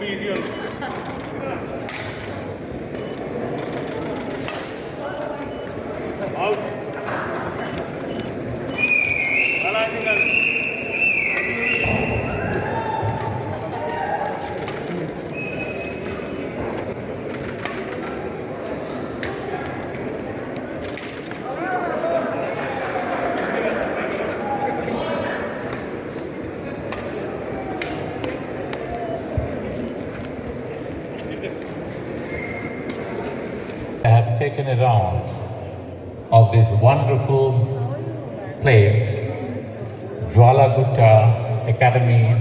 be easy on you. Out. Well, I think I have taken a round of this wonderful place, Jwala Gutta Academy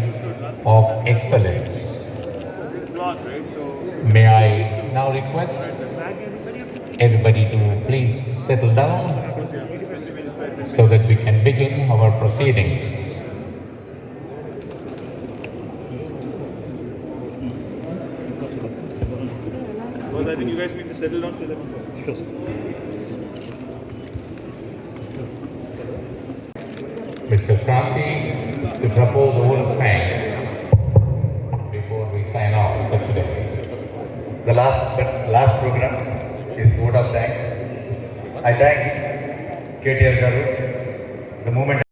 of Excellence. right? So May I now request everybody to please settle down so that we can begin our proceedings. well, I think you guys need to settle down so that sure. Mr. Kranti to propose a vote of thanks before we sign off for today. The last program is vote of thanks. I thank KTR Garu. The moment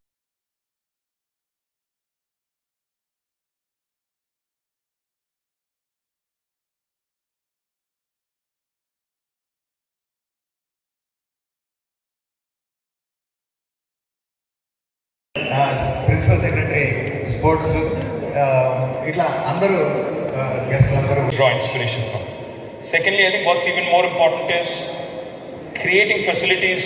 Principal Secretary Sports itla andaru guests andaru draw inspiration from. Secondly, I think what's even more important is creating facilities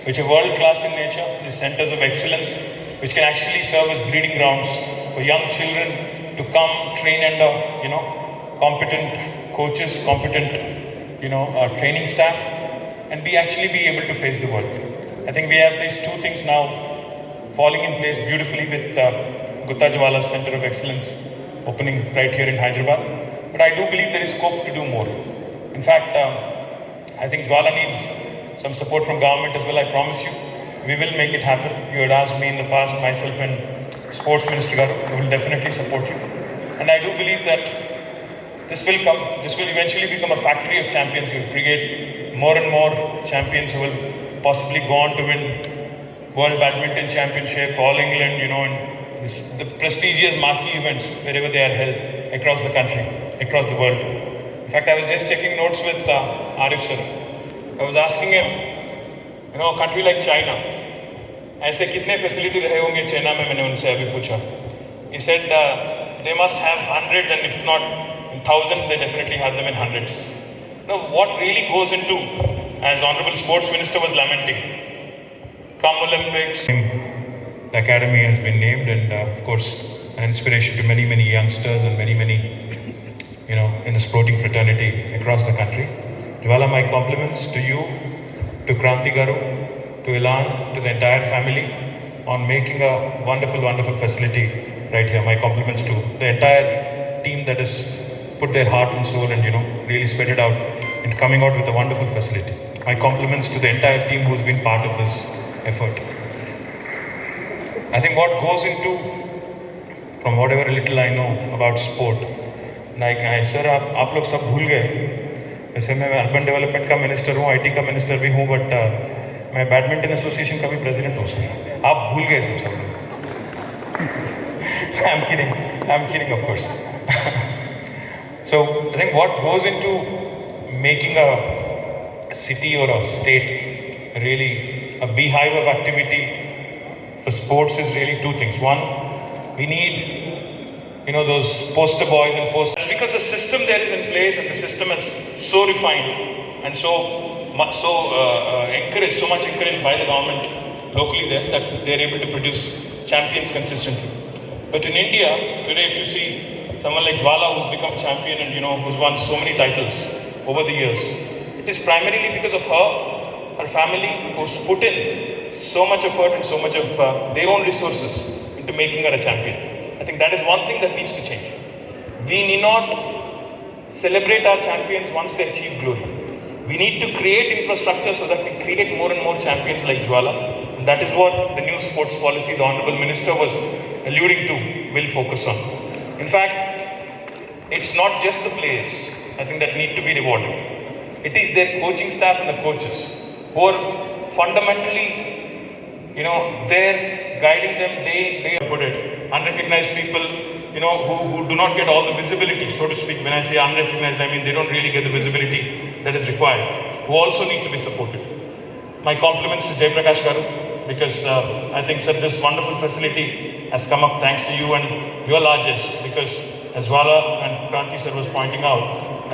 which are world class in nature, the centers of excellence, which can actually serve as breeding grounds for young children to come train under, competent coaches, competent, training staff, and actually be able to face the world. I think we have these two things now falling in place beautifully with Gutta Jwala Center of Excellence opening right here in Hyderabad. But I do believe there is scope to do more. In fact, I think Jwala needs some support from government as well. I promise you, we will make it happen. You had asked me in the past, myself and Sports Minister Garu, we will definitely support you. And I do believe that this will come. This will eventually become a factory of champions. You will create more and more champions who will possibly go on to win World Badminton Championship, All England, and the prestigious marquee events wherever they are held across the country, across the world. In fact, I was just checking notes with Arif sir. I was asking him, a country like China, ऐसे कितने facility रहे होंगे China में, मैंने उनसे अभी पूछा. He said they must have hundreds, and if not in thousands, they definitely have them in hundreds. Now, what really goes into, as Honorable Sports Minister was lamenting, come Olympics. The academy has been named, and of course, an inspiration to many, many youngsters and many, many, in the sporting fraternity across the country. Jwala, my compliments to you, to Kranti Garu, to Ilan, to the entire family on making a wonderful, wonderful facility right here. My compliments to the entire team that has put their heart and soul and, really sweat it out in coming out with a wonderful facility. My compliments to the entire team who's been part of this effort. I think what goes into, from whatever little I know about sport, like sir, आप लोग सब भूल गए. वैसे मैं urban development का minister हूँ, IT का मिनिस्टर भी हूँ, बट मैं बैडमिंटन एसोसिएशन का भी प्रेसिडेंट हूँ सर. आप भूल गए सब. I'm kidding of course. So I think what goes into making a city or a state really a beehive of activity for sports is really two things. One, we need, those poster boys and posters, because the system there is in place and the system is so refined and so much encouraged by the government locally there, that they're able to produce champions consistently. But in India today, if you see someone like Jwala who's become champion and who's won so many titles over the years, it is primarily because of her family, who's put in so much effort and so much of their own resources into making her a champion. I think that is one thing that needs to change. We need not celebrate our champions once they achieve glory. We need to create infrastructure so that we create more and more champions like Jwala. And that is what the new sports policy the Honorable Minister was alluding to will focus on. In fact, it's not just the players, I think, that need to be rewarded. It is their coaching staff and the coaches who are fundamentally, there guiding them day in, day out. Put it, unrecognized people, who do not get all the visibility, so to speak. When I say unrecognized, I mean they don't really get the visibility that is required, who also need to be supported. My compliments to Jay Prakash Garu, because I think sir, this wonderful facility has come up thanks to you and your largesse, because as Jwala and Kranti sir was pointing out,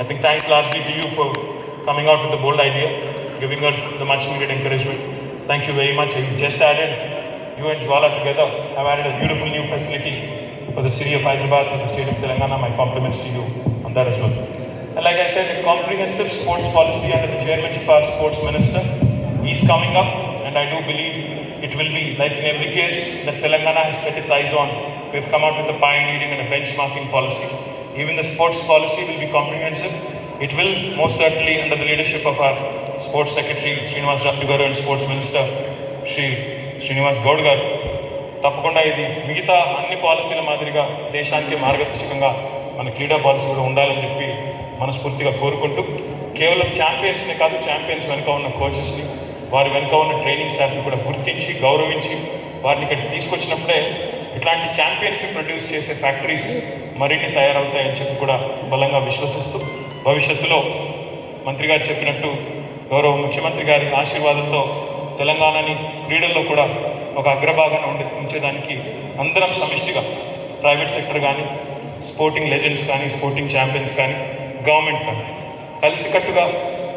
I think thanks largely to you for coming out with a bold idea, giving her the much needed encouragement. Thank you very much. You just added, you and Jwala together have added a beautiful new facility for the city of Hyderabad, for the state of Telangana. My compliments to you on that as well. And like I said, a comprehensive sports policy under the chairmanship of our sports minister is coming up, and I do believe it will be, like in every case that Telangana has set its eyes on, we have come out with a pioneering and a benchmarking policy. Even the sports policy will be comprehensive. It will most certainly, under the leadership of our Sports Secretary Srinivas Raju Garu and Sports Minister Shri Srinivas Gaud Garu, తప్పకుండా ఇది మిగతా అన్ని పాలసీల మాదిరిగా దేశానికి మార్గదర్శకంగా మన క్రీడా పాలసీ కూడా ఉండాలని చెప్పి మనస్ఫూర్తిగా కోరుకుంటూ, కేవలం ఛాంపియన్స్ని కాదు, ఛాంపియన్స్ వెనుక ఉన్న కోచెస్ని, వారి వెనుక ఉన్న ట్రైనింగ్ స్టాఫ్ని కూడా గుర్తించి గౌరవించి వారిని ఇక్కడికి తీసుకొచ్చినప్పుడే ఇట్లాంటి ఛాంపియన్స్ని ప్రొడ్యూస్ చేసే ఫ్యాక్టరీస్ మరిన్ని తయారవుతాయని చెప్పి కూడా బలంగా విశ్వసిస్తూ, భవిష్యత్తులో మంత్రి గారు చెప్పినట్టు గౌరవ ముఖ్యమంత్రి గారి ఆశీర్వాదంతో తెలంగాణని క్రీడల్లో కూడా ఒక అగ్రభాగాన ఉంచేదానికి అందరం సమిష్టిగా, ప్రైవేట్ సెక్టర్ కానీ, స్పోర్టింగ్ లెజెండ్స్ కానీ, స్పోర్టింగ్ ఛాంపియన్స్ కానీ, గవర్నమెంట్ కానీ కలిసికట్టుగా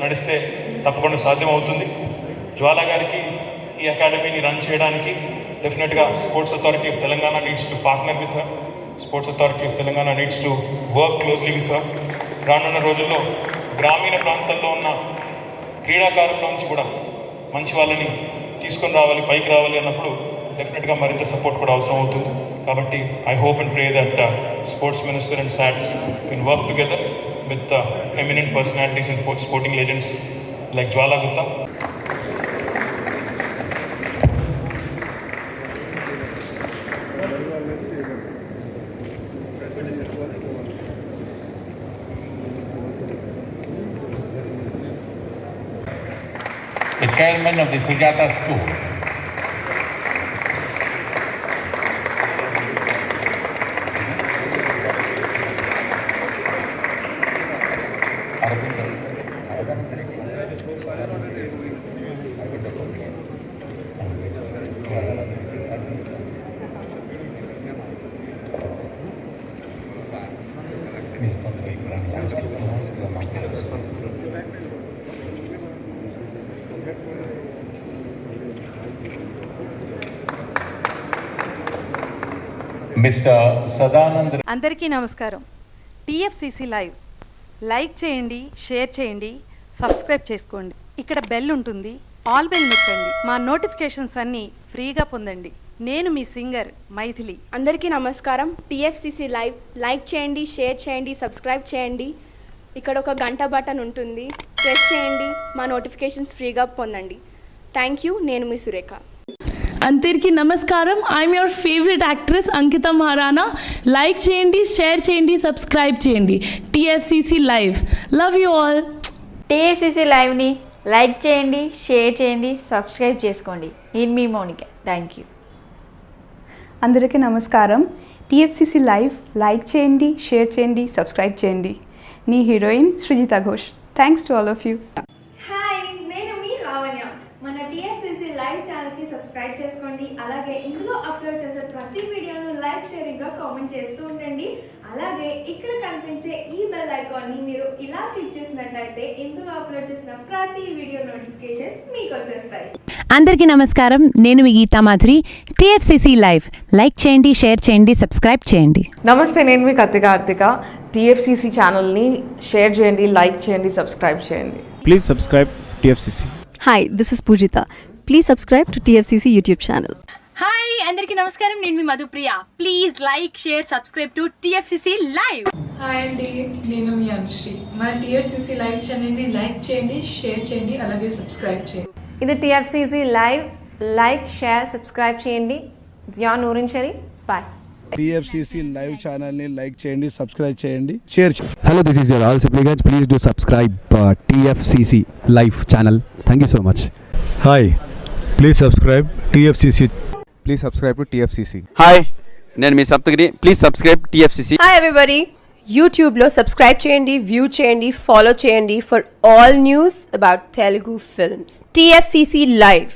నడిస్తే తప్పకుండా సాధ్యమవుతుంది. జ్వాలా గారికి ఈ అకాడమీని రన్ చేయడానికి డెఫినెట్గా sports authority of Telangana needs to partner with her. Sports authority of Telangana needs to work closely with her. రానున్న రోజుల్లో గ్రామీణ ప్రాంతాల్లో ఉన్న క్రీడాకారుల నుంచి కూడా మంచి వాళ్ళని తీసుకొని రావాలి, పైకి రావాలి అన్నప్పుడు డెఫినెట్గా మరింత సపోర్ట్ కూడా అవసరం అవుతుంది. కాబట్టి I hope and pray that sports minister and SATS can work together with eminent personalities and sporting legends like Jwala Gutta. The chairman of the Sujata School, Mr. Sadanand. అందరికీ నమస్కారం. TFCC లైవ్ లైక్ చేయండి, share చేయండి, subscribe చేసుకోండి. ఇక్కడ bell ఉంటుంది, all bell నొక్కండి. మా notifications అన్నీ ఫ్రీగా పొందండి. నేను మీ సింగర్ మైథిలి. అందరికీ నమస్కారం. TFCC లైవ్ లైక్ చేయండి, షేర్ చేయండి, సబ్స్క్రైబ్ చేయండి. ఇక్కడ ఒక గంట బటన్ ఉంటుంది, ప్రెస్ చేయండి. మా నోటిఫికేషన్స్ ఫ్రీగా పొందండి. Thank you. నేను మీ సురేఖ. అందరికీ నమస్కారం. I'm your favourite actress Ankita Maharana. Like చేయండి, షేర్ చేయండి, సబ్స్క్రైబ్ చేయండి. TFCC live. Love you all. TFCC లైవ్ని లైక్ చేయండి, షేర్ చేయండి, సబ్స్క్రైబ్ చేసుకోండి. నేను మీ మౌనిక. Thank you. అందరికీ నమస్కారం. TFCC లైవ్ లైక్ చేయండి, షేర్ చేయండి, సబ్స్క్రైబ్ చేయండి. నీ heroine Srijita Ghosh. Thanks to all of you. Hi, నేను మీ లావణ్య. మన TFCC లైవ్ ఛానల్కి సబ్స్క్రైబ్ చేసుకోండి. అలాగే ఇందులో అప్లోడ్ చేసే ప్రతి వీడియోను లైక్, షేరింగ్గా కామెంట్ చేస్తూ ఉండండి. అలాగే ఇక్కడ కనిపించే ఈ బెల్ ఐకాన్ని మీరు ఇలా క్లిక్ చేసినట్లయితే ఇందులో అప్లోడ్ చేసిన ప్రతి వీడియో నోటిఫికేషన్స్ మీకు వచ్చేస్తాయి. అందరికీ నమస్కారం. నేను మీ Geetha Madhuri. TFCC live like చేయండి, షేర్ చేయండి, సబ్స్క్రైబ్ చేయండి. నమస్తే, నేను మీ కత్తి కార్తిక. TFCC ఛానల్ని షేర్ చేయండి, లైక్ చేయండి, సబ్స్క్రైబ్ చేయండి. Please subscribe TFCC. Hi, this is Poojitha. Please subscribe to TFCC YouTube channel. Hi, అందరికీ నమస్కారం. నేను మీ Madhupriya. Please like, share, subscribe to TFCC live. Hi అండి, నేను మీ అనుశ్రీ. మన TFCC లైవ్ ఛానల్ని లైక్ చేయండి, షేర్ చేయండి, అలాగే సబ్స్క్రైబ్ చేయండి. ఇది TFCC live. Like, share, subscribe చేయండి. Zia Noorin Shari. Bye. TFCC live ఛానల్ని లైక్ చేయండి, సబ్స్క్రైబ్ చేయండి, షేర్ చేయండి. Hello, this is your all supplicants. Please do subscribe TFCC live channel. Thank you so much. Hi, please subscribe TFCC. Please subscribe to TFCC. Hi, నేను మీ Saptagiri. Please subscribe TFCC. Hi everybody, యూట్యూబ్లో subscribe చేయండి, view చేయండి, follow చేయండి for all news about Telugu films. TFCC live.